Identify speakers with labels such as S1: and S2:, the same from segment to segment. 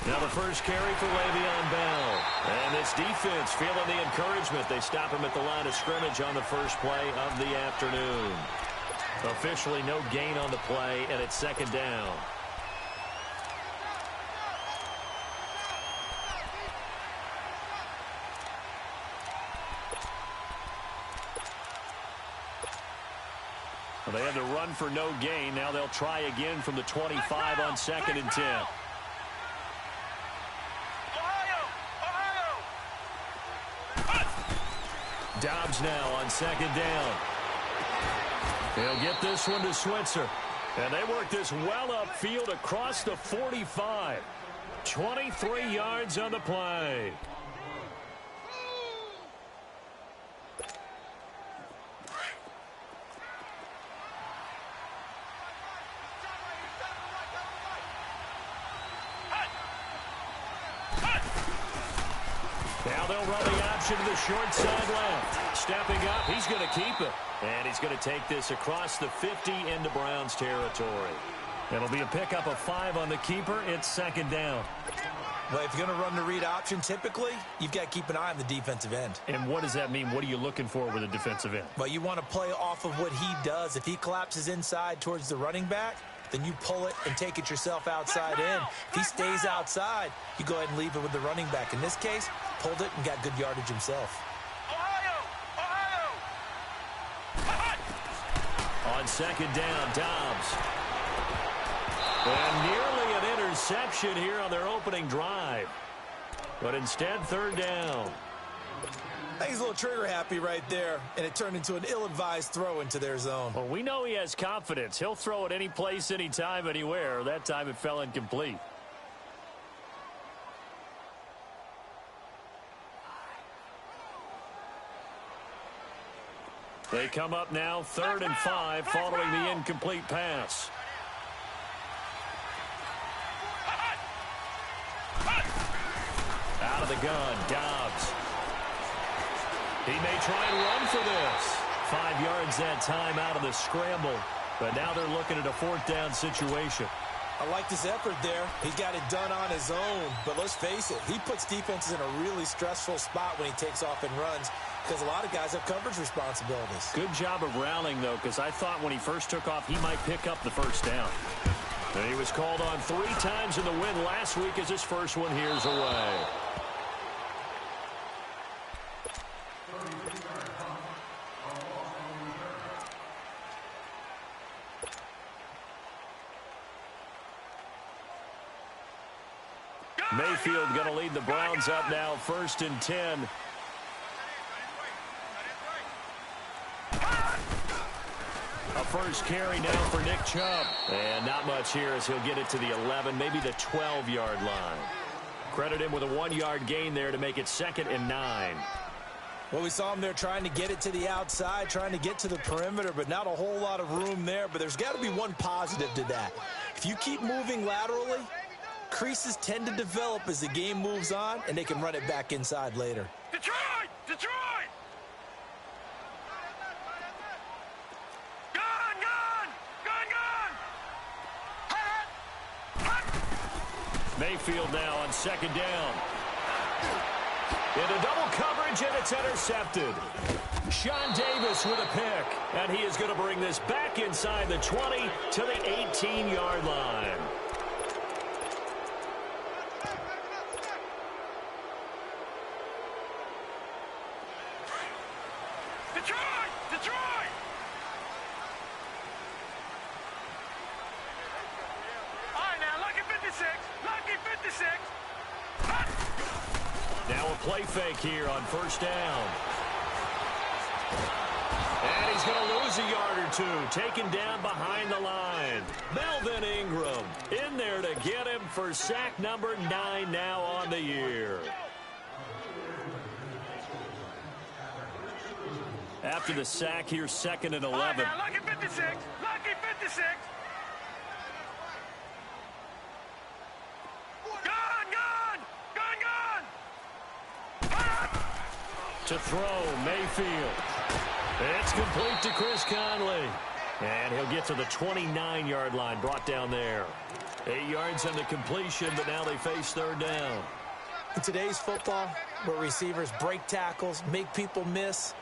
S1: Now the first carry for Le'Veon Bell. And this defense feeling the encouragement. They stop him at the line of scrimmage on the first play of the afternoon. Officially no gain on the play, and it's second down. Well, they had to run for no gain. Now they'll try again from the 25 on 2nd and 10. Dobbs now on 2nd down. He'll get this one to Switzer. And they work this well upfield across the 45. 23 yards on the play. Now they'll run the option to the short side left. Stepping up, he's going to keep it. And he's going to take this across the 50 into Browns territory. It'll be a pickup of 5 on the keeper. It's second down.
S2: Well, if you're going to run the read option, typically, you've got to keep an eye on the defensive end.
S1: And what does that mean? What are you looking for with a defensive end?
S2: Well, you want to play off of what he does. If he collapses inside towards the running back, then you pull it and take it yourself outside in. If he stays outside, you go ahead and leave it with the running back. In this case, pulled it and got good yardage himself.
S1: On second down, Dobbs. And nearly an interception here on their opening drive. But instead, third down.
S2: I think he's a little trigger happy right there, and it turned into an ill-advised throw into their zone.
S1: Well, we know he has confidence. He'll throw it any place, anytime, anywhere. That time it fell incomplete. They come up now, 3rd and 5, following the incomplete pass. Out of the gun, Dobbs. He may try and run for this. 5 yards that time out of the scramble. But now they're looking at a 4th down situation.
S2: I like this effort there. He got it done on his own. But let's face it, he puts defenses in a really stressful spot when he takes off and runs, because a lot of guys have coverage responsibilities.
S1: Good job of rallying, though, because I thought when he first took off, he might pick up the first down. And he was called on 3 times in the win last week as his first one here's away. Mayfield going to lead the Browns up now, 1st and 10. A first carry now for Nick Chubb. And not much here as he'll get it to the 11, maybe the 12-yard line. Credit him with a 1-yard gain there to make it 2nd and 9.
S2: Well, we saw him there trying to get it to the outside, trying to get to the perimeter, but not a whole lot of room there. But there's got to be one positive to that. If you keep moving laterally, creases tend to develop as the game moves on, and they can run it back inside later.
S3: Detroit! Detroit!
S1: Mayfield now on 2nd down. Into double coverage, and it's intercepted. Sean Davis with a pick, and he is going to bring this back inside the 20 to the 18-yard line.
S3: Detroit! Detroit! All right, now, lucky 56. Lucky 56.
S1: Now a play fake here on 1st down. And he's going to lose a yard or 2. Taken down behind the line. Melvin Ingram in there to get him for sack number 9 now on the year. After the sack here, 2nd and 11.
S3: All right, now, lucky 56. Lucky 56.
S1: To throw, Mayfield. It's complete to Chris Conley. And he'll get to the 29-yard line, brought down there. 8 yards on the completion, but now they face third down.
S2: In today's football, where receivers break tackles, make people miss,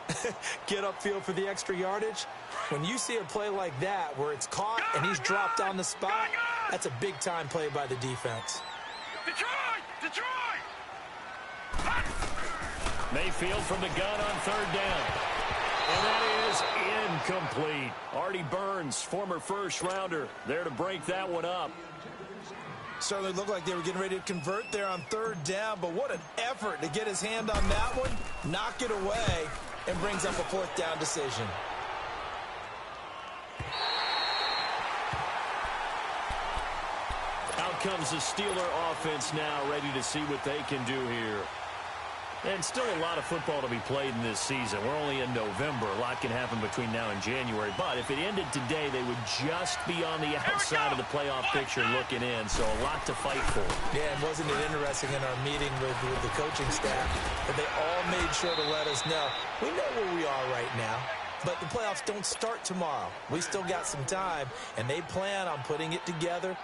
S2: get upfield for the extra yardage, when you see a play like that where it's caught and he's dropped on the spot, that's a big-time play by the defense.
S3: Detroit! Detroit!
S1: Mayfield from the gun on third down. And that is incomplete. Artie Burns, former first-rounder, there to break that one up.
S2: Certainly looked like they were getting ready to convert there on third down, but what an effort to get his hand on that one, knock it away, and brings up a fourth down decision.
S1: Out comes the Steeler offense now, ready to see what they can do here. And still a lot of football to be played in this season. We're only in November. A lot can happen between now and January. But if it ended today, they would just be on the outside of the playoff picture looking in. So a lot to fight for.
S2: Yeah, and wasn't it interesting in our meeting with the coaching staff that they all made sure to let us know, we know where we are right now, but the playoffs don't start tomorrow. We still got some time, and they plan on putting it together,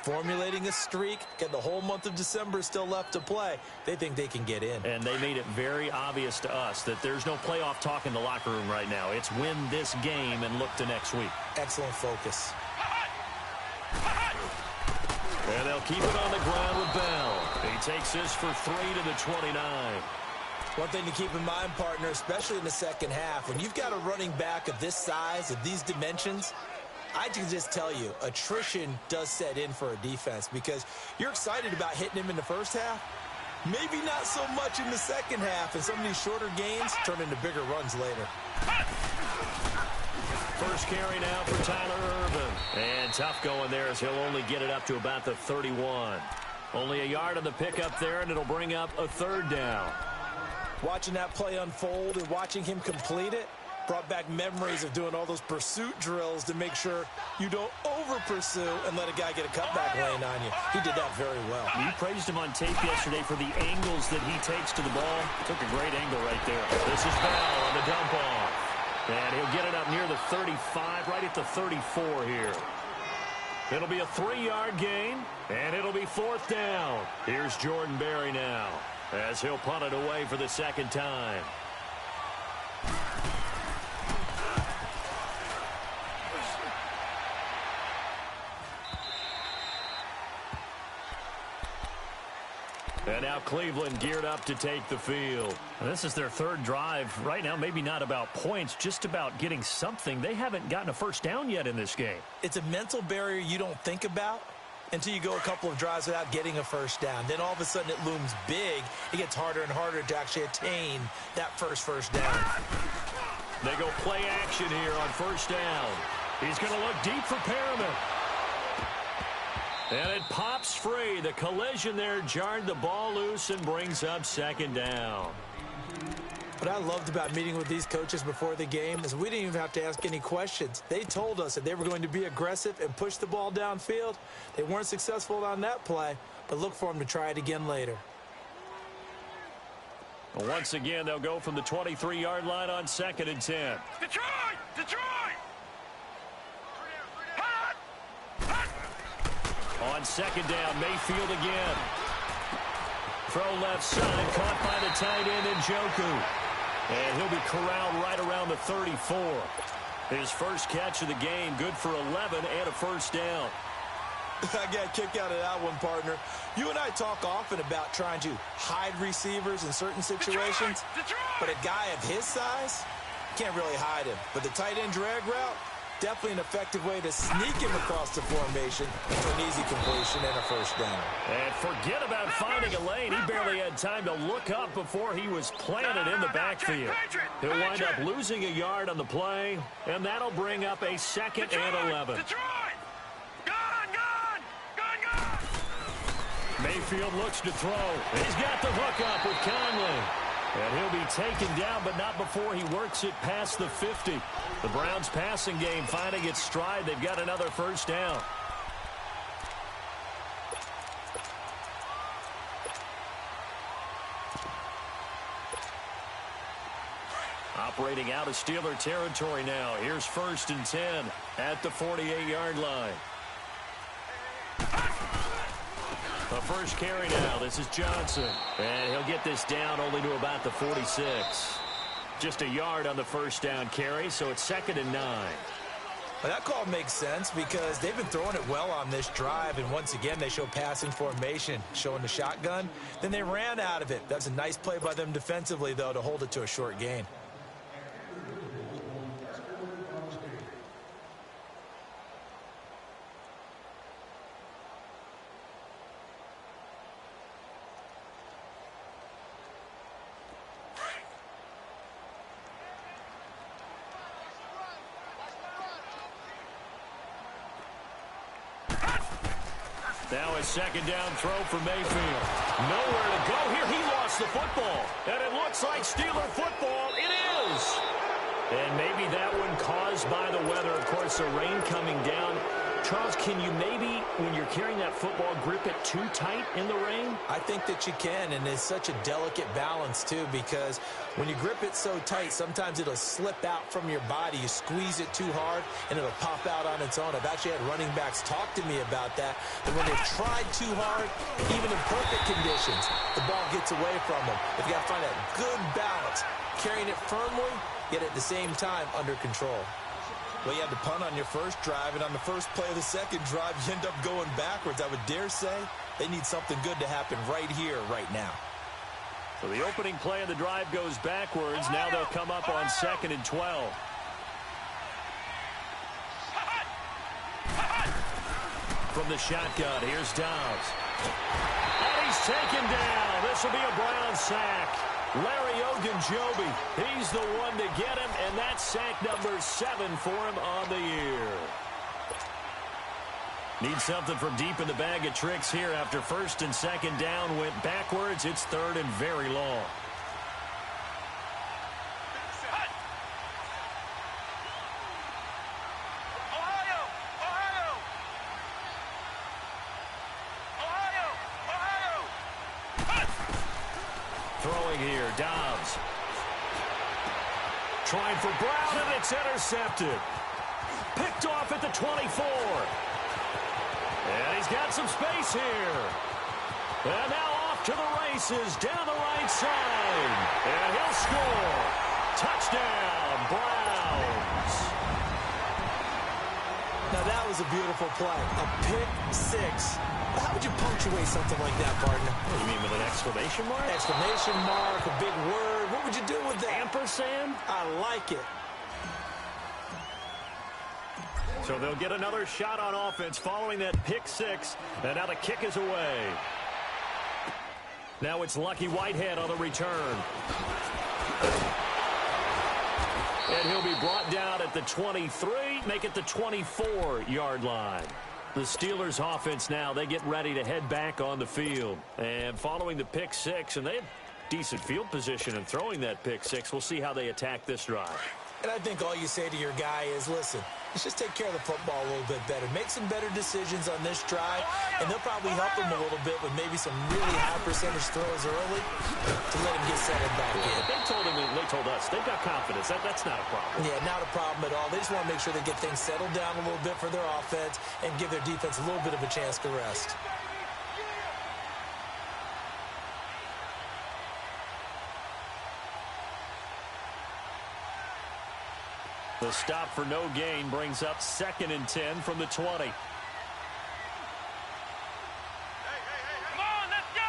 S2: formulating a streak, get the whole month of December still left to play. They think they can get in.
S1: And they made it very obvious to us that there's no playoff talk in the locker room right now. It's win this game and look to next week.
S2: Excellent focus.
S1: And they'll keep it on the ground with Bell. He takes this for 3 to the 29.
S2: One thing to keep in mind, partner, especially in the second half, when you've got a running back of this size, of these dimensions, I can just tell you, attrition does set in for a defense because you're excited about hitting him in the first half. Maybe not so much in the second half, and some of these shorter gains turn into bigger runs later.
S1: First carry now for Tyler Ervin. And tough going there as he'll only get it up to about the 31. Only a yard on the pickup there, and it'll bring up a third down.
S2: Watching that play unfold and watching him complete it brought back memories of doing all those pursuit drills to make sure you don't over-pursue and let a guy get a cutback lane on you. He did that very well.
S1: You praised him on tape yesterday for the angles that he takes to the ball. Took a great angle right there. This is Bell on the dump off. And he'll get it up near the 35, right at the 34 here. It'll be a 3-yard gain, and it'll be fourth down. Here's Jordan Berry now, as he'll punt it away for the second time. And now Cleveland geared up to take the field. And this is their third drive. Right now, maybe not about points, just about getting something. They haven't gotten a first down yet in this game.
S2: It's a mental barrier you don't think about until you go a couple of drives without getting a first down. Then all of a sudden it looms big. It gets harder and harder to actually attain that first down.
S1: They go play action here on first down. He's going to look deep for Perriman. And it pops free. The collision there jarred the ball loose and brings up second down.
S2: What I loved about meeting with these coaches before the game is we didn't even have to ask any questions. They told us that they were going to be aggressive and push the ball downfield. They weren't successful on that play, but look for them to try it again later.
S1: Once again, they'll go from the 23-yard line on 2nd and 10.
S3: Detroit! Detroit!
S1: On second down, Mayfield again. Throw left side, caught by the tight end Njoku. And he'll be corralled right around the 34. His first catch of the game, good for 11 and a first down.
S2: I got a kick out of that one, partner. You and I talk often about trying to hide receivers in certain situations. But a guy of his size, can't really hide him. But the tight end drag route, definitely an effective way to sneak him across the formation for an easy completion and a first down.
S1: And forget about finding a lane. He barely had time to look up before he was planted in the backfield. He'll wind up losing a yard on the play, and that'll bring up a 2nd and 11. Mayfield looks to throw. He's got the hook up with Conley. And he'll be taken down, but not before he works it past the 50. The Browns' passing game finding its stride. They've got another first down. Operating out of Steeler territory now. Here's 1st and 10 at the 48-yard line. first carry now. This is Johnson. And he'll get this down only to about the 46. Just a yard on the first down carry, so it's 2nd and 9.
S2: Well, that call makes sense because they've been throwing it well on this drive, and once again they show passing formation, showing the shotgun. Then they ran out of it. That's a nice play by them defensively, though, to hold it to a short gain.
S1: Now a second down throw for Mayfield. Nowhere to go here. He lost the football. And it looks like Steeler football. It is. And maybe that one caused by the weather. Of course, the rain coming down. Charles, can you maybe, when you're carrying that football, grip it too tight in the rain?
S2: I think that you can, and it's such a delicate balance, too, because when you grip it so tight, sometimes it'll slip out from your body. You squeeze it too hard, and it'll pop out on its own. I've actually had running backs talk to me about that, and when they've tried too hard, even in perfect conditions, the ball gets away from them. They've got to find that good balance, carrying it firmly, yet at the same time under control. Well, you had to punt on your first drive, and on the first play of the second drive, you end up going backwards. I would dare say they need something good to happen right here, right now.
S1: So the opening play of the drive goes backwards. Now they'll come up on 2nd and 12. From the shotgun, here's Dobbs. And he's taken down. This will be a Brown sack. Larry Ogunjobi, he's the one to get him, and that's sack number 7 for him on the year. Need something from deep in the bag of tricks here after 1st and 2nd down went backwards. It's 3rd and very long. Throwing here, Dobbs. Trying for Brown, and it's intercepted. Picked off at the 24. And he's got some space here. And now off to the races down the right side. And he'll score. Touchdown, Browns.
S2: Now that was a beautiful play. A pick 6. How would you punctuate something like that, partner?
S1: You mean with an exclamation mark?
S2: Exclamation mark, a big word. What would you do with that?
S1: Ampersand?
S2: I like it.
S1: So they'll get another shot on offense following that pick 6. And now the kick is away. Now it's Lucky Whitehead on the return. And he'll be brought down at the 23, make it the 24-yard line. The Steelers offense now, they get ready to head back on the field. And following the pick 6, and they have decent field position in throwing that pick 6. We'll see how they attack this drive.
S2: And I think all you say to your guy is, listen, let's just take care of the football a little bit better. Make some better decisions on this drive, and they'll probably help him a little bit with maybe some really high percentage throws early to let him get settled back in.
S1: They told him, and they told us, they've got confidence. That's not a problem.
S2: Yeah, not a problem at all. They just want to make sure they get things settled down a little bit for their offense and give their defense a little bit of a chance to rest.
S1: The stop for no gain brings up 2nd and 10 from the 20.
S3: Come on, let's go!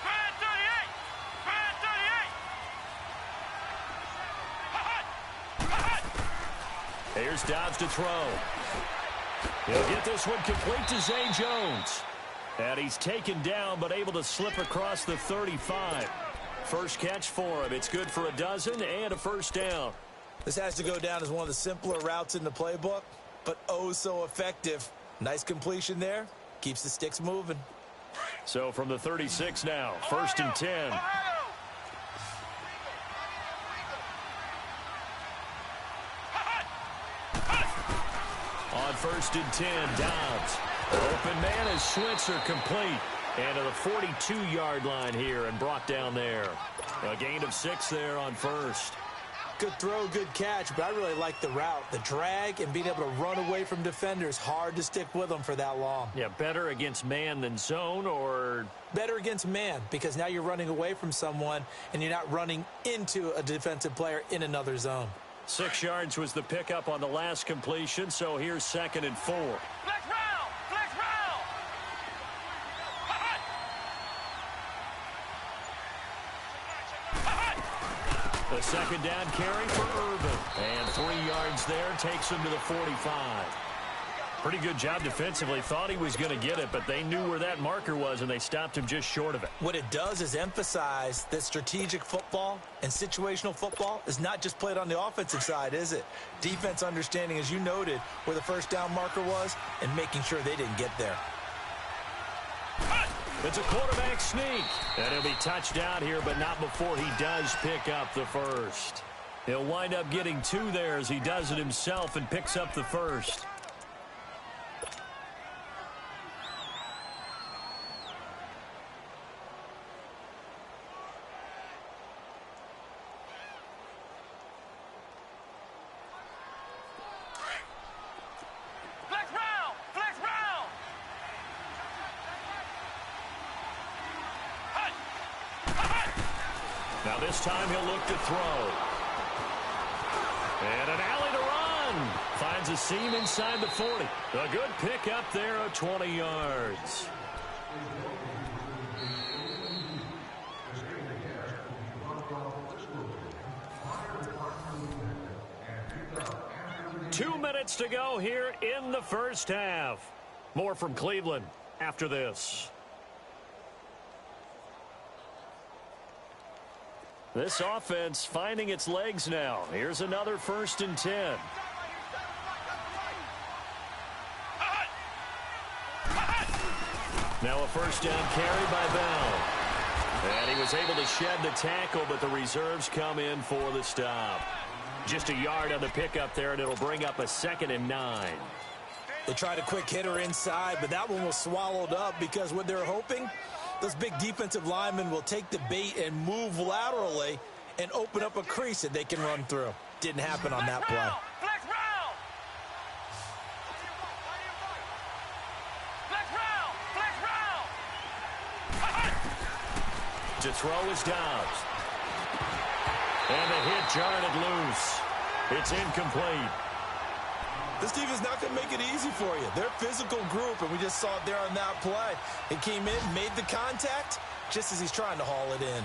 S3: Grand 38! Grand 38!
S1: Here's Dobbs to throw. He'll get this one complete to Zay Jones. And he's taken down, but able to slip across the 35. First catch for him. It's good for a dozen and a first down.
S2: This has to go down as one of the simpler routes in the playbook, but oh so effective. Nice completion there. Keeps the sticks moving.
S1: So from the 36 now, 1st and 10. On 1st and 10, Dobbs. Open man is Switzer, complete. And to the 42-yard line here and brought down there. A gain of 6 there on 1st.
S2: Good throw, good catch, but I really like the route. The drag and being able to run away from defenders, hard to stick with them for that long.
S1: Yeah, better against man than zone, or?
S2: Better against man, because now you're running away from someone and you're not running into a defensive player in another zone.
S1: 6 yards was the pickup on the last completion, so here's 2nd and 4.
S3: Flex round! Flex round!
S1: The 2nd down carry for Irvin. And 3 yards there takes him to the 45. Pretty good job defensively. Thought he was going to get it, but they knew where that marker was, and they stopped him just short of it.
S2: What it does is emphasize that strategic football and situational football is not just played on the offensive side, is it? Defense understanding, as you noted, where the first down marker was and making sure they didn't get there.
S1: It's a quarterback sneak. And he'll be touched out here, but not before he does pick up the first. He'll wind up getting 2 there as he does it himself and picks up the first. Now this time he'll look to throw. And an alley to run. Finds a seam inside the 40. A good pick up there of 20 yards. Two minutes to go here in the first half. More from Cleveland after this. This offense finding its legs now. Here's another 1st and 10. Now a 1st down carry by Bell. And he was able to shed the tackle, but the reserves come in for the stop. Just a yard on the pickup there, and it'll bring up a 2nd and 9.
S2: They tried a quick hitter inside, but that one was swallowed up because what they're hoping, those big defensive linemen will take the bait and move laterally and open up a crease that they can run through. Didn't happen on that play.
S3: Flex round! Flex round! Flex round!
S1: To throw is Dobbs. And the hit jarred it loose. It's incomplete.
S2: This team is not going to make it easy for you. They're a physical group, and we just saw it there on that play. It came in, made the contact, just as he's trying to haul it in.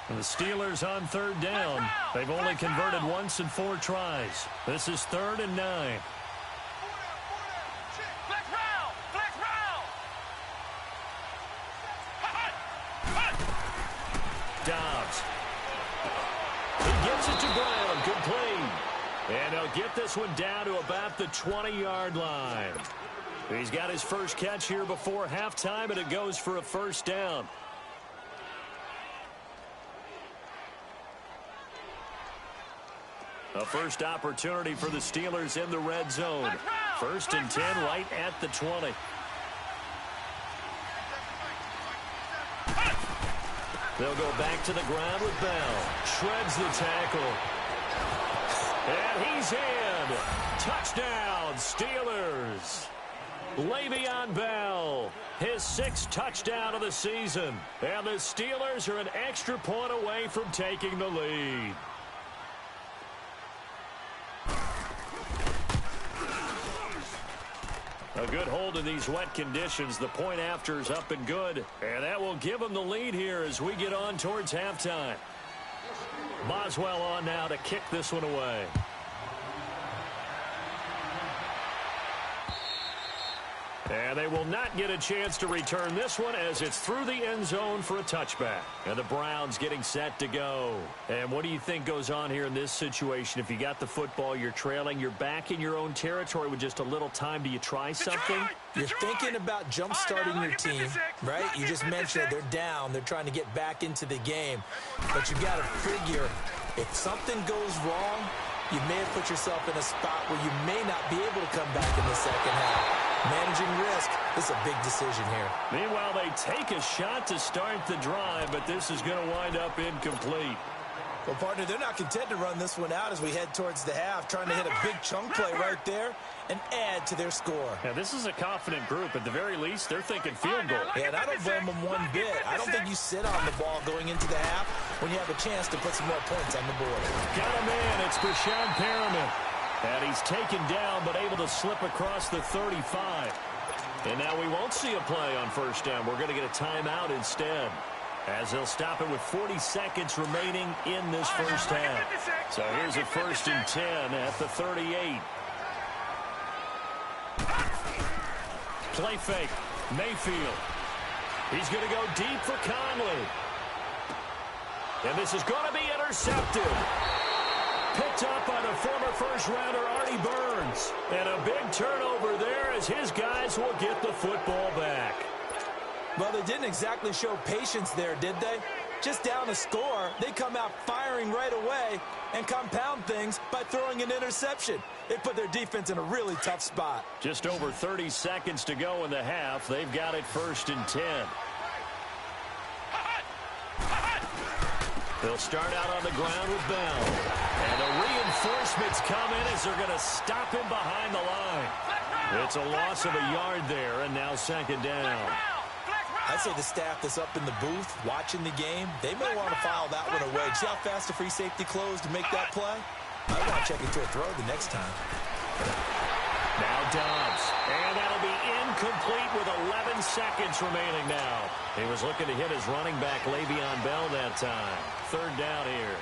S1: And the Steelers on 3rd down. They've only converted once in 4 tries. This is 3rd and 9. Dobbs. He gets it to Brown. Good play. And he'll get this one down to about the 20-yard line. He's got his first catch here before halftime, and it goes for a 1st down. A first opportunity for the Steelers in the red zone. 1st and 10 right at the 20. They'll go back to the ground with Bell. Shreds the tackle. And he's in. Touchdown, Steelers. Le'Veon Bell, his 6th touchdown of the season. And the Steelers are an extra point away from taking the lead. A good hold in these wet conditions. The point after is up and good. And that will give them the lead here as we get on towards halftime. Boswell on now to kick this one away. And they will not get a chance to return this one as it's through the end zone for a touchback. And the Browns getting set to go. And what do you think goes on here in this situation? If you got the football, you're trailing, you're back in your own territory with just a little time. Do you try something?
S2: You're thinking about jump-starting your team, right? You just mentioned they're down. They're trying to get back into the game. But you've got to figure if something goes wrong, you may have put yourself in a spot where you may not be able to come back in the second half. Managing risk, this is a big decision here.
S1: Meanwhile, they take a shot to start the drive, but this is going to wind up incomplete.
S2: Well, partner, they're not content to run this one out as we head towards the half, trying to hit a big chunk play right there and add to their score.
S1: Yeah, this is a confident group. At the very least, they're thinking field goal.
S2: Yeah, and I don't blame them one bit. I don't think you sit on the ball going into the half when you have a chance to put some more points on the board.
S1: Got a man. It's Brashad Perriman. And he's taken down, but able to slip across the 35. And now we won't see a play on first down. We're going to get a timeout instead, as they'll stop it with 40 seconds remaining in this first half. So here's a 1st and 10 at the 38. Play fake. Mayfield. He's going to go deep for Conley. And this is going to be intercepted. Picked up by the former first-rounder Artie Burns. And a big turnover there as his guys will get the football back.
S2: Well, they didn't exactly show patience there, did they? Just down a score, they come out firing right away and compound things by throwing an interception. They put their defense in a really tough spot.
S1: Just over 30 seconds to go in the half. They've got it 1st and 10. They'll start out on the ground with Bell. And the reinforcements come in as they're going to stop him behind the line. It's a loss of a yard there, and now 2nd down.
S2: I'd say the staff that's up in the booth watching the game, they may want to file that one away. See how fast the free safety closed to make that play? I want to check into a throw the next time.
S1: Now Dobbs. And that'll be incomplete with 11 seconds remaining now. He was looking to hit his running back, Le'Veon Bell, that time. 3rd down here.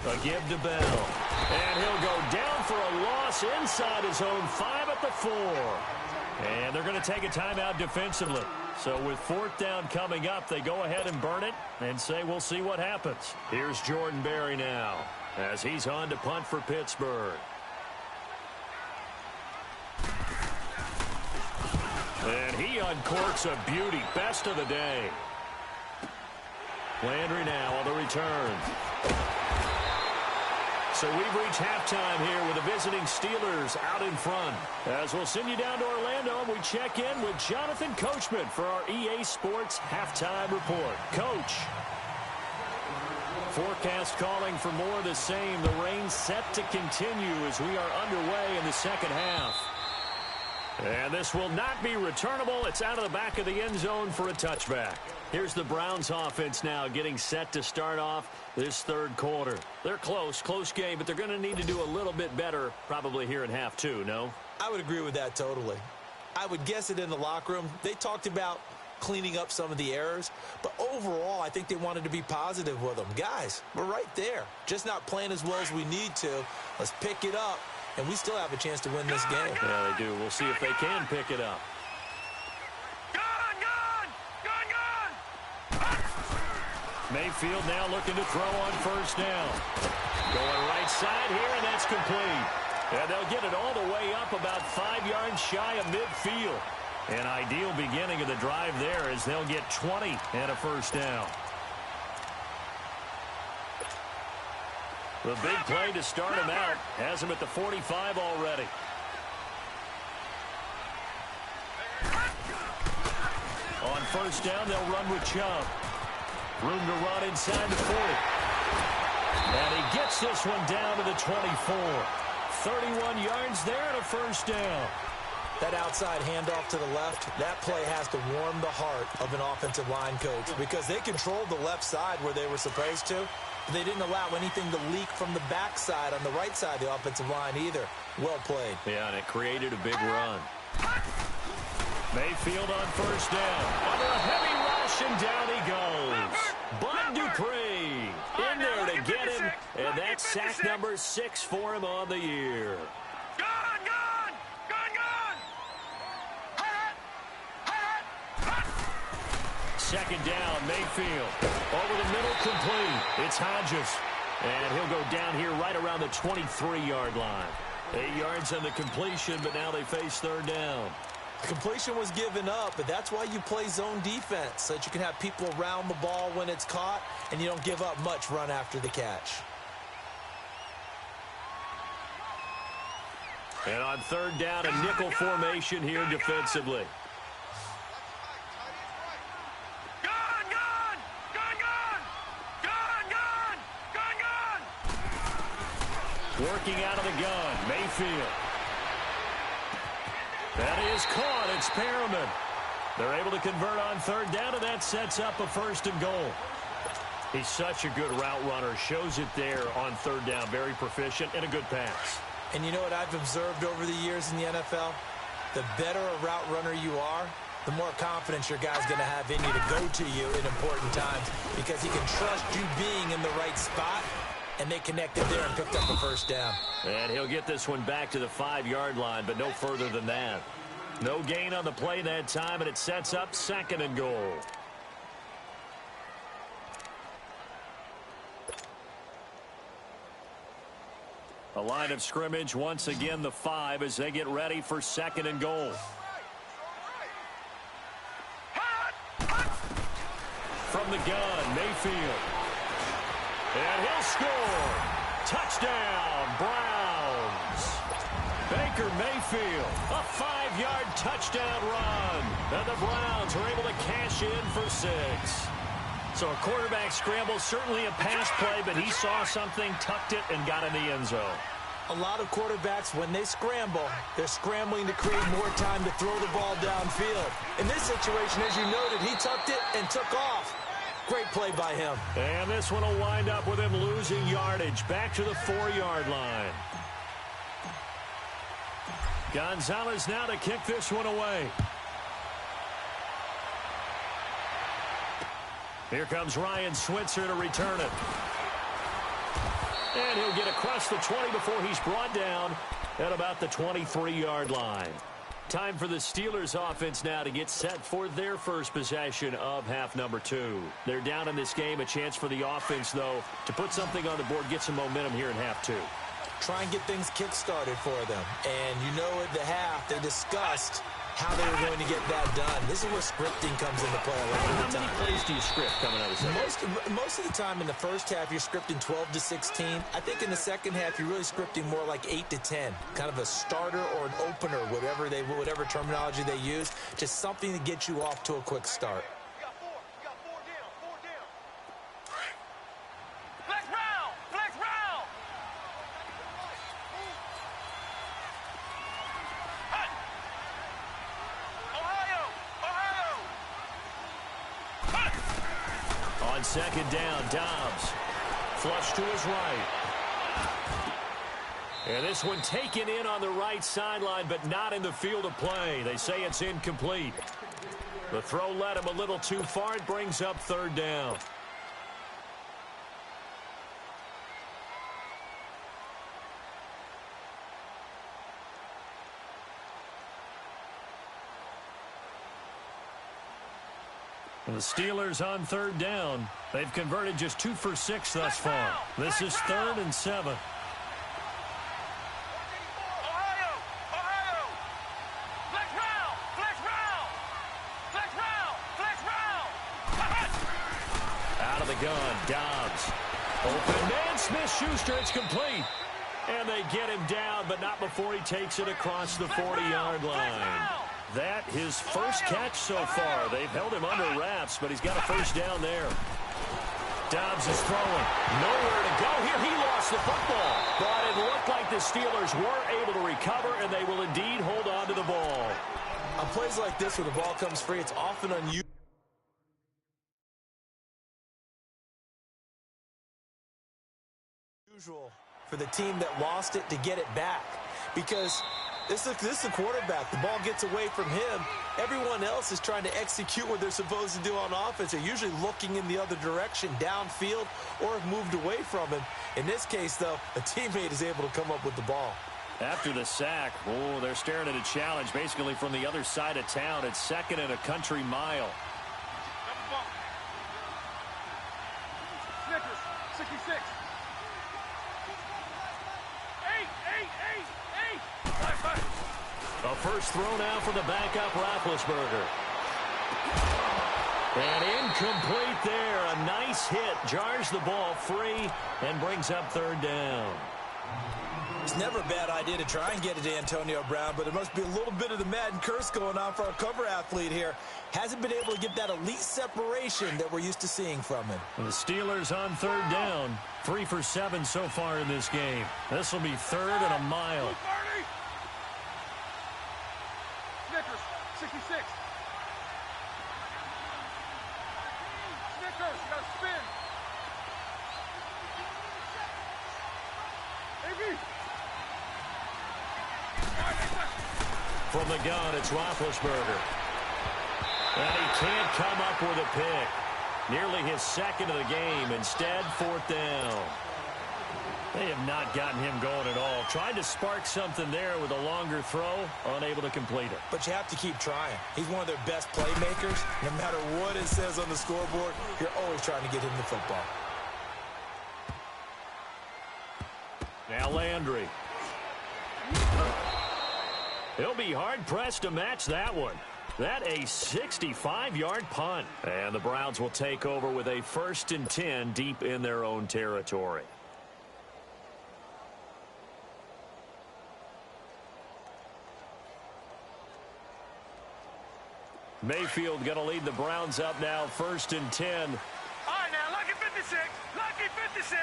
S1: A give to Bell. And he'll go down for a loss inside his own 5 at the 4. And they're going to take a timeout defensively. So with 4th down coming up, they go ahead and burn it and say we'll see what happens. Here's Jordan Berry now as he's on to punt for Pittsburgh. And he uncorks a beauty. Best of the day. Landry now on the return. So we've reached halftime here with the visiting Steelers out in front. As we'll send you down to Orlando, and we check in with Jonathan Coachman for our EA Sports Halftime Report. Coach. Forecast calling for more of the same. The rain set to continue as we are underway in the second half. And this will not be returnable. It's out of the back of the end zone for a touchback. Here's the Browns offense now getting set to start off this 3rd quarter. They're close game, but they're going to need to do a little bit better probably here in half 2, no?
S2: I would agree with that totally. I would guess it in the locker room. They talked about cleaning up some of the errors, but overall I think they wanted to be positive with them. Guys, we're right there. Just not playing as well as we need to. Let's pick it up, and we still have a chance to win this game.
S1: Yeah, they do. We'll see if they can pick it up. Mayfield now looking to throw on 1st down. Going right side here, and that's complete. And they'll get it all the way up about 5 yards shy of midfield. An ideal beginning of the drive there as they'll get 20 and a 1st down. The big play to start him out has him at the 45 already. On 1st down, they'll run with Chubb. Room to run inside the 40. And he gets this one down to the 24. 31 yards there and a 1st down.
S2: That outside handoff to the left, that play has to warm the heart of an offensive line coach because they controlled the left side where they were supposed to. But they didn't allow anything to leak from the backside on the right side of the offensive line either. Well played.
S1: Yeah, and it created a big run. Mayfield on 1st down. Under a heavy rush, and down he goes. Bud Dupree in there to get him, and that's sack number 6 for him on the year. second down. Mayfield over the middle, complete. It's Hodges. And he'll go down here right around the 23-yard line. 8 yards on the completion, but now they face third down.
S2: The completion was given up, but that's why you play zone defense, so that you can have people around the ball when it's caught, and you don't give up much run after the catch.
S1: And on third down, a nickel formation here defensively. Working out of the gun, Mayfield. That is caught. It's Perriman. They're able to convert on third down, and that sets up a first and goal. He's such a good route runner. Shows it there on third down. Very proficient and a good pass.
S2: And you know what I've observed over the years in the NFL? The better a route runner you are, the more confidence your guy's going to have in you to go to you in important times, because he can trust you being in the right spot. And they connected there and picked up a first down.
S1: And he'll get this one back to the 5-yard line, but no further than that. No gain on the play that time, and it sets up second and goal. A line of scrimmage, once again the 5 as they get ready for second and goal. From the gun, Mayfield. And he'll score. Touchdown, Browns. Baker Mayfield, a 5-yard touchdown run. And the Browns are able to cash in for 6. So a quarterback scramble, certainly a pass play, but he saw something, tucked it, and got in the end zone.
S2: A lot of quarterbacks, when they scramble, they're scrambling to create more time to throw the ball downfield. In this situation, as you noted, he tucked it and took off. Great play by him.
S1: And this one will wind up with him losing yardage back to the 4-yard line. Gonzalez now to kick this one away. Here comes Ryan Switzer to return it. And he'll get across the 20 before he's brought down at about the 23-yard line. Time for the Steelers offense now to get set for their first possession of half number 2. They're down in this game. A chance for the offense, though, to put something on the board, get some momentum here in half 2.
S2: Try and get things kick-started for them. And you know at the half, they discussed how they were going to get that done. This is where scripting comes into play a lot of the time.
S1: How many plays do you script coming out of the second?
S2: Most of the time in the first half, you're scripting 12 to 16. I think in the second half, you're really scripting more like 8 to 10. Kind of a starter or an opener, whatever terminology they use. Just something to get you off to a quick start.
S1: On second down, Dobbs. Flush to his right. And this one taken in on the right sideline, but not in the field of play. They say it's incomplete. The throw led him a little too far. It brings up third down. The Steelers on third down. They've converted just 2 for 6 thus far. This is 3rd and 7. Out of the gun, Dobbs. Open man, Smith-Schuster, it's complete. And they get him down, but not before he takes it across the 40-yard line. That his first catch so far. They've held him under wraps, but he's got a first down there. Dobbs is throwing. Nowhere to go here. He lost the football. But it looked like the Steelers were able to recover, and they will indeed hold on to the ball.
S2: On plays like this where the ball comes free, it's often unusual for the team that lost it to get it back. Because this is a quarterback. The ball gets away from him. Everyone else is trying to execute what they're supposed to do on offense. They're usually looking in the other direction, downfield, or have moved away from him. In this case, though, a teammate is able to come up with the ball.
S1: After the sack, they're staring at a challenge basically from the other side of town. It's 2nd and a country mile.
S3: Snickers, 66. 8.
S1: A first throw now for the backup Roethlisberger. And incomplete there. A nice hit. Jars the ball free and brings up third down.
S2: It's never a bad idea to try and get it to Antonio Brown, but there must be a little bit of the Madden curse going on for our cover athlete here. Hasn't been able to get that elite separation that we're used to seeing from him.
S1: The Steelers on third down. 3 for 7 so far in this game. This will be third and a mile.
S3: Snickers, 66. Snickers, you gotta spin. AB.
S1: From the gun, it's Roethlisberger. And he can't come up with a pick. Nearly his second of the game. Instead, fourth down. They have not gotten him going at all. Tried to spark something there with a longer throw. Unable to complete it.
S2: But you have to keep trying. He's one of their best playmakers. No matter what it says on the scoreboard, you're always trying to get him the football.
S1: Now Landry. He'll be hard-pressed to match that one. That a 65-yard punt. And the Browns will take over with a 1st and 10 deep in their own territory. Mayfield going to lead the Browns up now, 1st and 10.
S3: All right, now, lucky 56. Lucky 56.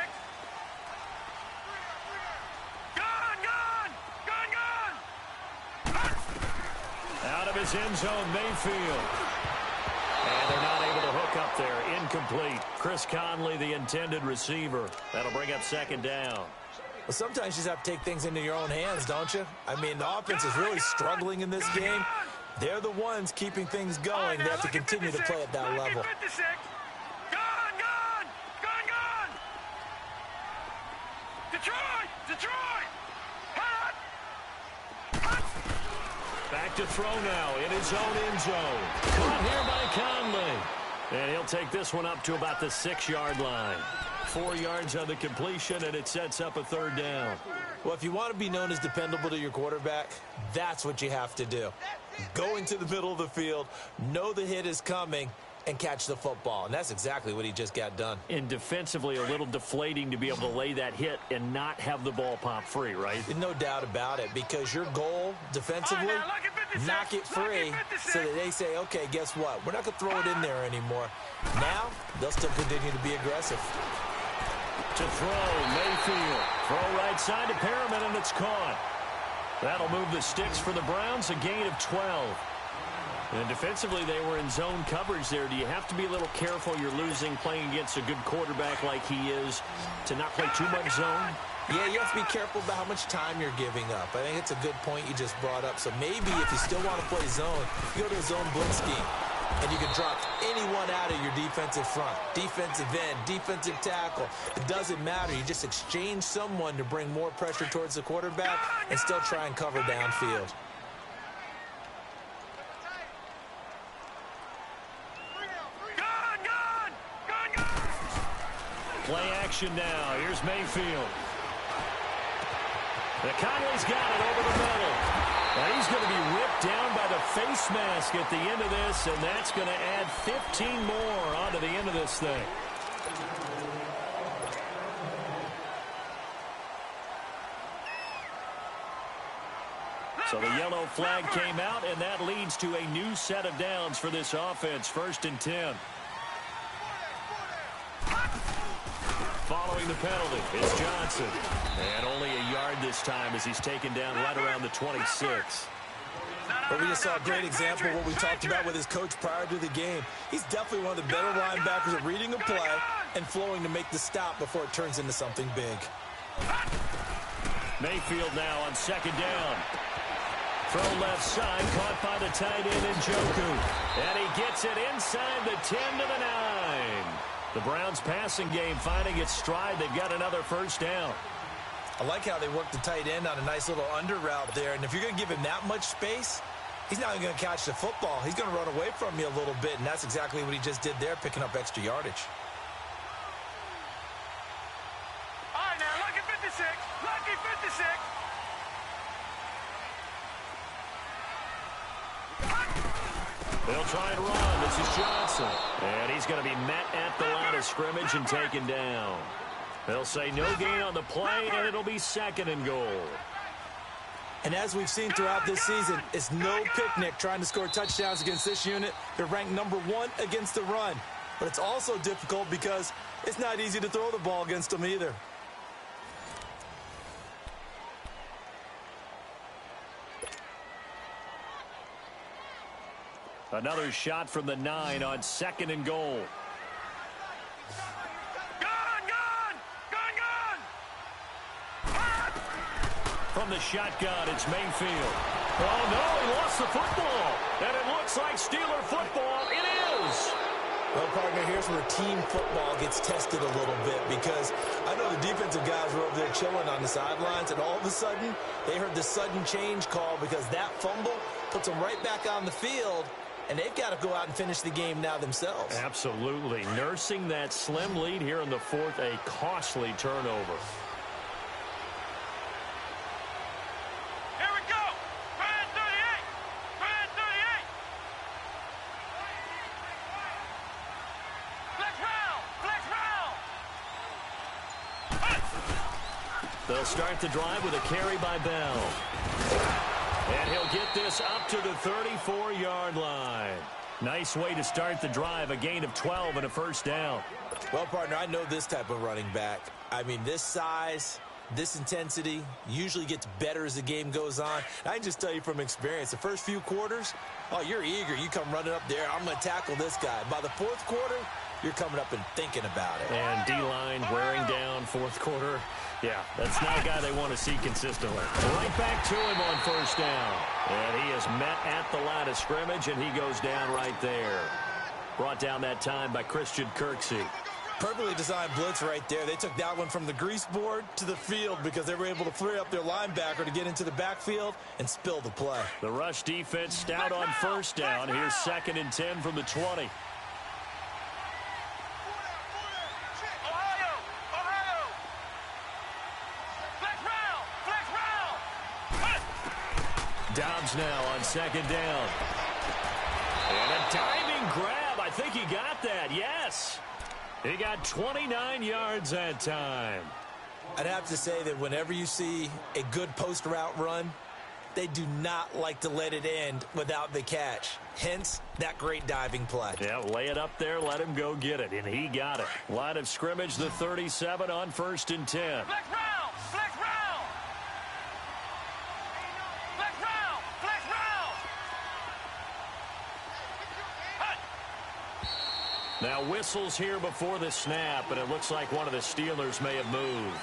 S1: Out of his end zone, Mayfield. And they're not able to hook up there. Incomplete. Chris Conley, the intended receiver. That'll bring up 2nd down.
S2: Well, sometimes you just have to take things into your own hands, don't you? I mean, the offense is really struggling in this game. They're the ones keeping things going. They have to continue to play at that level.
S3: Detroit!
S1: Back to throw now in his own end zone. Caught here by Conley. And he'll take this one up to about the 6-yard line. 4 yards on the completion, and it sets up a 3rd down.
S2: Well, if you want to be known as dependable to your quarterback, that's what you have to do. Go into the middle of the field, know the hit is coming, and catch the football. And that's exactly what he just got done.
S1: And defensively, a little deflating to be able to lay that hit and not have the ball pop free, right?
S2: No doubt about it, because your goal defensively, knock it free so that they say, okay, guess what? We're not going to throw it in there anymore. Now, they'll still continue to be aggressive.
S1: To throw, Mayfield. Throw right side to Perriman, and it's caught. That'll move the sticks for the Browns, a gain of 12. And defensively, they were in zone coverage there. Do you have to be a little careful? You're losing playing against a good quarterback like he is to not play too much zone?
S2: Yeah, you have to be careful about how much time you're giving up. I think it's a good point you just brought up. So maybe if you still want to play zone, you go to a zone blitz scheme. And you can drop anyone out of your defensive front. Defensive end, defensive tackle. It doesn't matter. You just exchange someone to bring more pressure towards the quarterback and still try and cover downfield.
S1: Play action now. Here's Mayfield. The Conley's got it over the middle. And he's going to be ripped down by the face mask at the end of this, and that's going to add 15 more onto the end of this thing. So the yellow flag came out, and that leads to a new set of downs for this offense. 1st and 10. Following the penalty, it's Johnson. And only a yard this time as he's taken down right around the 26.
S2: But we just saw a great example of what we talked about with his coach prior to the game. He's definitely one of the better linebackers at reading a play and flowing to make the stop before it turns into something big.
S1: Mayfield now on 2nd down. Throw left side, caught by the tight end Njoku. And he gets it inside the 10 to the 9. The Browns passing game finding its stride. They've got another 1st down.
S2: I like how they work the tight end on a nice little under route there. And if you're going to give him that much space, he's not even going to catch the football. He's going to run away from you a little bit, and that's exactly what he just did there, picking up extra yardage.
S1: try and run. This is Johnson. And he's going to be met at the line of scrimmage and taken down. They'll say no gain on the play, and it'll be 2nd and goal.
S2: And as we've seen throughout this season, it's no picnic trying to score touchdowns against this unit. They're ranked number 1 against the run. But it's also difficult because it's not easy to throw the ball against them either.
S1: Another shot from the 9 on 2nd and goal. From the shotgun, it's Mayfield. Oh, no, he lost the football. And it looks like Steeler football. It is.
S2: Well, partner, here's where team football gets tested a little bit because I know the defensive guys were over there chilling on the sidelines, and all of a sudden, they heard the sudden change call because that fumble puts them right back on the field, and they've got to go out and finish the game now themselves.
S1: Absolutely. Nursing that slim lead here in the 4th, a costly turnover. They'll start the drive with a carry by Bell. And he'll get this up to the 34-yard line. Nice way to start the drive, a gain of 12 and a 1st down.
S2: Well, partner, I know this type of running back. I mean, this size, this intensity usually gets better as the game goes on. I can just tell you from experience, the first few quarters, oh, you're eager. You come running up there, I'm going to tackle this guy. By the 4th quarter, you're coming up and thinking about it.
S1: And D-line wearing down 4th quarter. Yeah, that's not a guy they want to see consistently. Right back to him on 1st down. And he is met at the line of scrimmage, and he goes down right there. Brought down that time by Christian Kirksey.
S2: Perfectly designed blitz right there. They took that one from the grease board to the field because they were able to free up their linebacker to get into the backfield and spill the play.
S1: The rush defense stout on 1st down. Here's 2nd and 10 from the 20. Dobbs now on 2nd down. And a diving grab. I think he got that. Yes. He got 29 yards that time.
S2: I'd have to say that whenever you see a good post route run, they do not like to let it end without the catch. Hence, that great diving play.
S1: Yeah, lay it up there, let him go get it, and he got it. Line of scrimmage, the 37 on 1st and 10.
S3: Flex round! Flex round! Flex round! Flex round!
S1: Now whistles here before the snap, and it looks like one of the Steelers may have moved.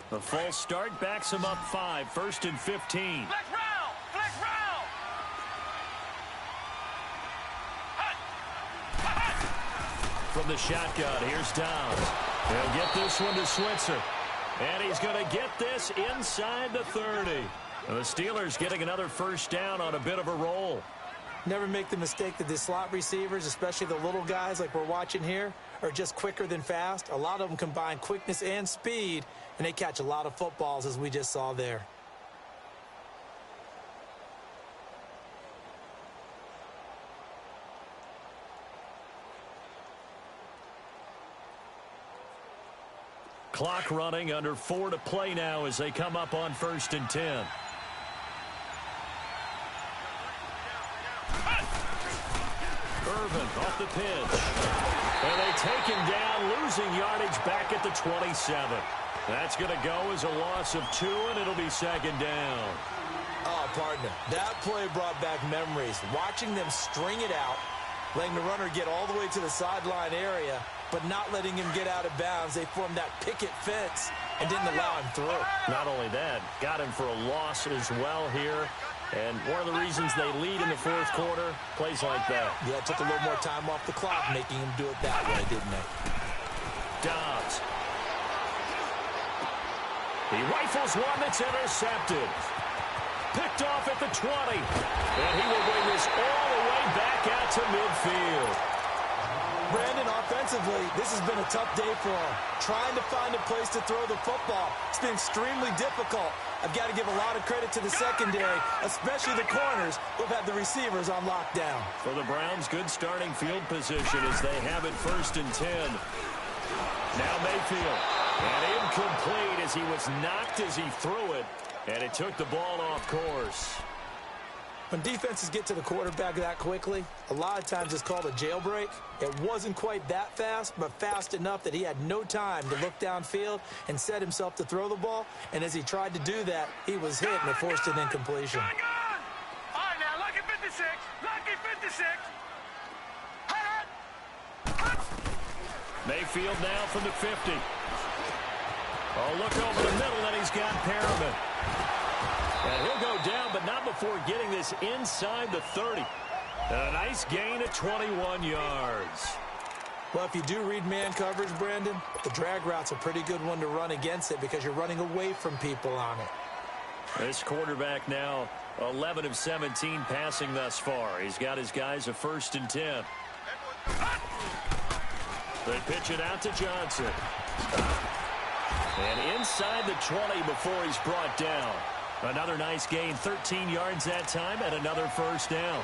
S1: The false start backs him up 5, 1st and 15.
S3: Flex round! Flex round!
S1: From the shotgun, here's Dobbs. He'll get this one to Switzer. And he's going to get this inside the 30. And the Steelers getting another 1st down on a bit of a roll.
S2: Never make the mistake that the slot receivers, especially the little guys like we're watching here, are just quicker than fast. A lot of them combine quickness and speed, and they catch a lot of footballs, as we just saw there.
S1: Clock running, under 4 to play now as they come up on 1st and 10. Irvin off the pitch. And they take him down, losing yardage back at the 27. That's going to go as a loss of 2, and it'll be 2nd down.
S2: Oh, partner, that play brought back memories. Watching them string it out, letting the runner get all the way to the sideline area, but not letting him get out of bounds. They formed that picket fence and didn't allow him through.
S1: Not only that, got him for a loss as well here. And one of the reasons they lead in the 4th quarter, plays like that.
S2: Yeah, it took a little more time off the clock, making him do it that way, didn't they?
S1: Dobbs. He rifles one that's intercepted. Picked off at the 20. And he will bring this all the way back out to midfield.
S2: Brandon, on Defensively, this has been a tough day for him. Trying to find a place to throw the football. It's been extremely difficult. I've got to give a lot of credit to the secondary, especially the corners who've had the receivers on lockdown.
S1: For the Browns, good starting field position as they have it 1st and 10. Now Mayfield. And incomplete as he was knocked as he threw it. And it took the ball off course.
S2: When defenses get to the quarterback that quickly, a lot of times it's called a jailbreak. It wasn't quite that fast, but fast enough that he had no time to look downfield and set himself to throw the ball. And as he tried to do that, he was hit and it forced an incompletion.
S3: All right, now, lucky 56. Lucky 56.
S1: Mayfield now from the 50. Oh, look over the middle, and he's got Perriman. And he'll go down, but not before getting this inside the 30. A nice gain of 21 yards.
S2: Well, if you do read man coverage, Brandon, the drag route's a pretty good one to run against it because you're running away from people on it.
S1: This quarterback now 11 of 17 passing thus far. He's got his guys a 1st and 10. They pitch it out to Johnson. And inside the 20 before he's brought down. Another nice gain, 13 yards that time, and another 1st down.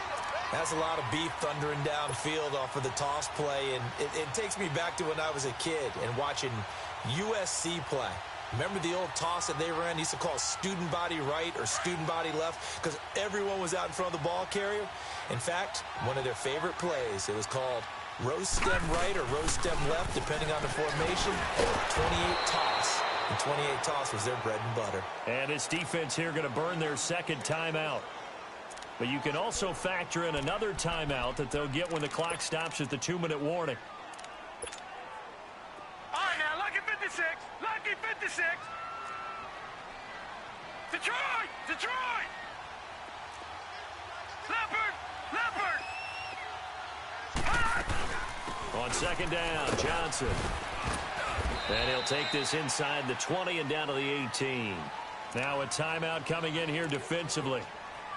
S2: That's a lot of beef thundering downfield off of the toss play, and it takes me back to when I was a kid and watching USC play. Remember the old toss that they ran? They used to call student body right or student body left because everyone was out in front of the ball carrier. In fact, one of their favorite plays, it was called rose stem right or rose stem left, depending on the formation, 28 toss. And 28 toss was their bread and butter.
S1: And this defense here going to burn their 2nd timeout. But you can also factor in another timeout that they'll get when the clock stops at the 2-minute warning.
S3: All right, now, lucky 56. Lucky 56. Detroit! Detroit! Leopard! Leopard!
S1: On 2nd down, Johnson. And he'll take this inside the 20 and down to the 18. Now a timeout coming in here defensively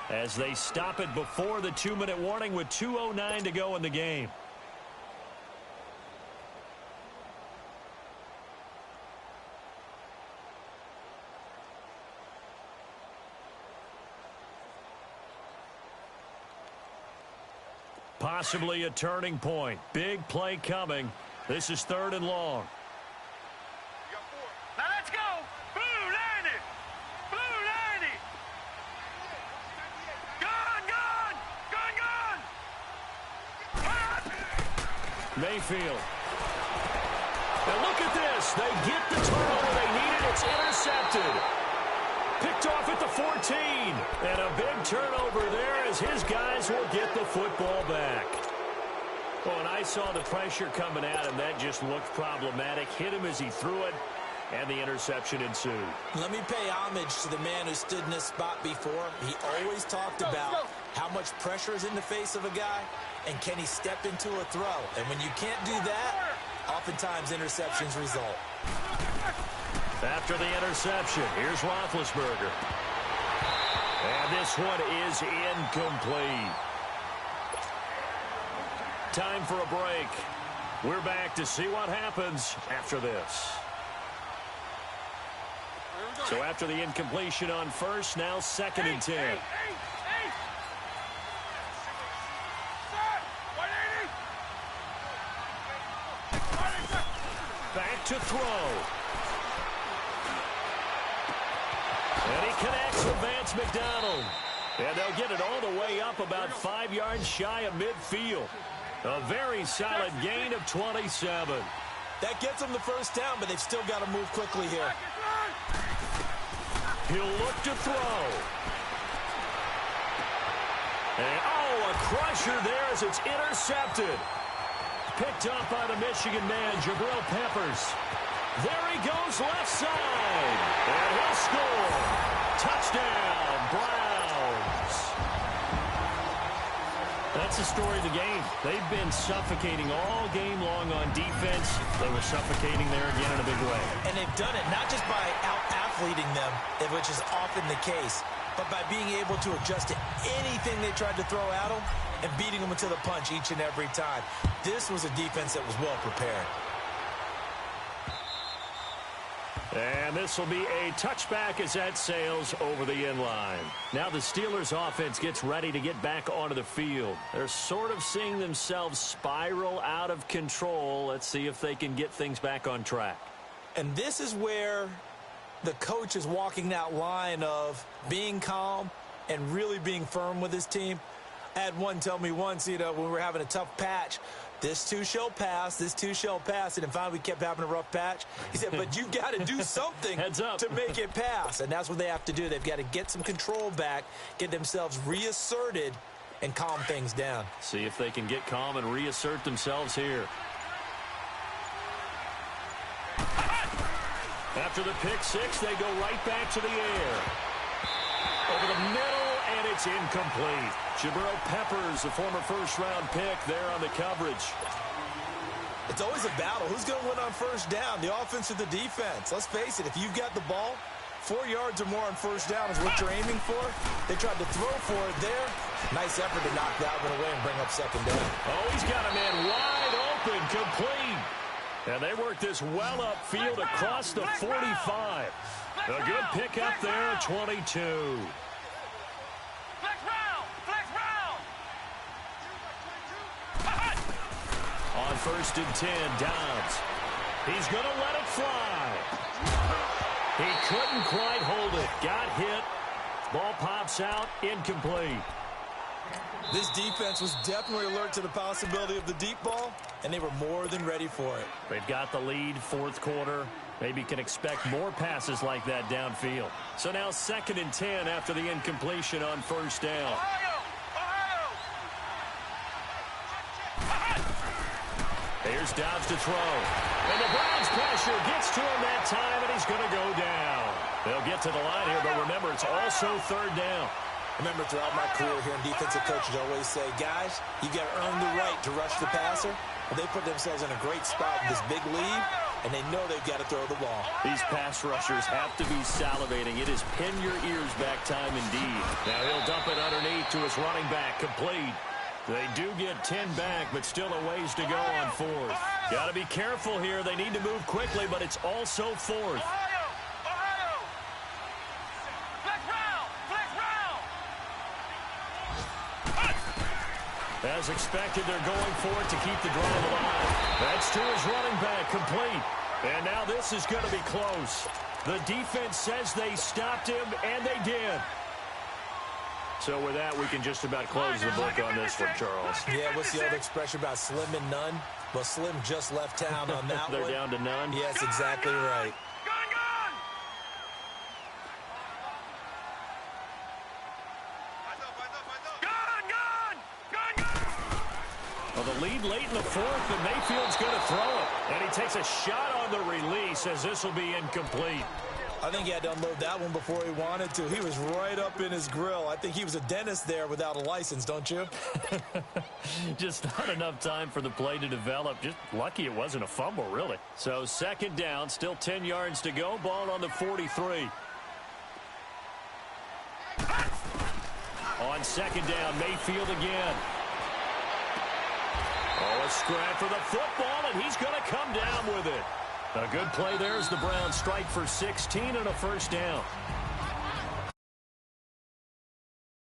S1: as they stop it before the 2-minute warning with 2:09 to go in the game. Possibly a turning point. Big play coming. This is 3rd and long.
S3: Now let's go! Blue 90! Blue 90! Gone! Gone! Gone! Gone!
S1: Mayfield. And look at this. They get the turnover they needed. It's intercepted. Picked off at the 14. And a big turnover there as his guys will get the football back. Well, and I saw the pressure coming at him. That just looked problematic. Hit him as he threw it. And the interception ensued.
S2: Let me pay homage to the man who stood in this spot before. He always talked about how much pressure is in the face of a guy, and can he step into a throw. And when you can't do that, oftentimes interceptions result.
S1: After the interception, here's Roethlisberger. And this one is incomplete. Time for a break. We're back to see what happens after this. So after the incompletion on 1st, now 2nd and 10. Back to throw. And he connects with Vance McDonald. And they'll get it all the way up about 5 yards shy of midfield. A very solid gain of 27.
S2: That gets them the 1st down, but they've still got to move quickly here.
S1: He'll look to throw. And, a crusher there as it's intercepted. Picked up by the Michigan man, Jabril Peppers. There he goes left side. And he'll score. Touchdown, Browns. That's the story of the game. They've been suffocating all game long on defense. They were suffocating there again in a big way.
S2: And they've done it not just by out-athleting them, which is often the case, but by being able to adjust to anything they tried to throw at them and beating them to the punch each and every time. This was a defense that was well prepared.
S1: And this will be a touchback as that sails over the end line. Now the Steelers offense gets ready to get back onto the field. They're sort of seeing themselves spiral out of control. Let's see if they can get things back on track.
S2: And this is where the coach is walking that line of being calm and really being firm with his team. I had one tell me once, when we were having a tough patch, this too shall pass, this too shall pass. And then finally we kept having a rough patch. He said, but you've got to do something to make it pass. And that's what they have to do. They've got to get some control back, get themselves reasserted, and calm things down.
S1: See if they can get calm and reassert themselves here. After the pick six, they go right back to the air. Over the middle, and it's incomplete. Jabril Peppers, the former first-round pick, there on the coverage.
S2: It's always a battle. Who's going to win on first down, the offense or the defense? Let's face it, if you've got the ball, 4 yards or more on first down is what you're aiming for. They tried to throw for it there. Nice effort to knock that one away and bring up second down.
S1: Oh, he's got a man wide open, complete. And they work this well upfield across the 45. A good pickup there at 22. On 1st and 10, Downs. He's going to let it fly. He couldn't quite hold it. Got hit. Ball pops out, incomplete.
S2: This defense was definitely alert to the possibility of the deep ball, and they were more than ready for it.
S1: They've got the lead, fourth quarter. Maybe can expect more passes like that downfield. So now 2nd and 10 after the incompletion on first down. Here's Dobbs to throw. And the Browns pressure gets to him that time, and he's going to go down. They'll get to the line here, but remember, it's also 3rd down.
S2: Remember, throughout my career here in defensive coaches always say, guys, you got to earn the right to rush the passer. Well, they put themselves in a great spot with this big lead, and they know they've got to throw the ball.
S1: These pass rushers have to be salivating. It is pin your ears back time indeed. Now he'll dump it underneath to his running back, complete. They do get 10 back, but still a ways to go on 4th. Got to be careful here. They need to move quickly, but it's also 4th. As expected, they're going for it to keep the drive alive. That's to his running back, complete. And now this is going to be close. The defense says they stopped him, and they did. So with that, we can just about close the book on this one, Charles.
S2: Yeah, what's the old expression about slim and none? Well, Slim just left town on that
S1: They're
S2: one.
S1: down to none?
S2: Yes, exactly right.
S1: Well, the lead late in the 4th, and Mayfield's going to throw it. And he takes a shot on the release as this will be incomplete.
S2: I think he had to unload that one before he wanted to. He was right up in his grill. I think he was a dentist there without a license, don't you?
S1: Just not enough time for the play to develop. Just lucky it wasn't a fumble, really. So 2nd down, still 10 yards to go. Ball on the 43. On 2nd down, Mayfield again. Oh, a scrap for the football, and he's going to come down with it. A good play there as the Browns strike for 16 and a first down.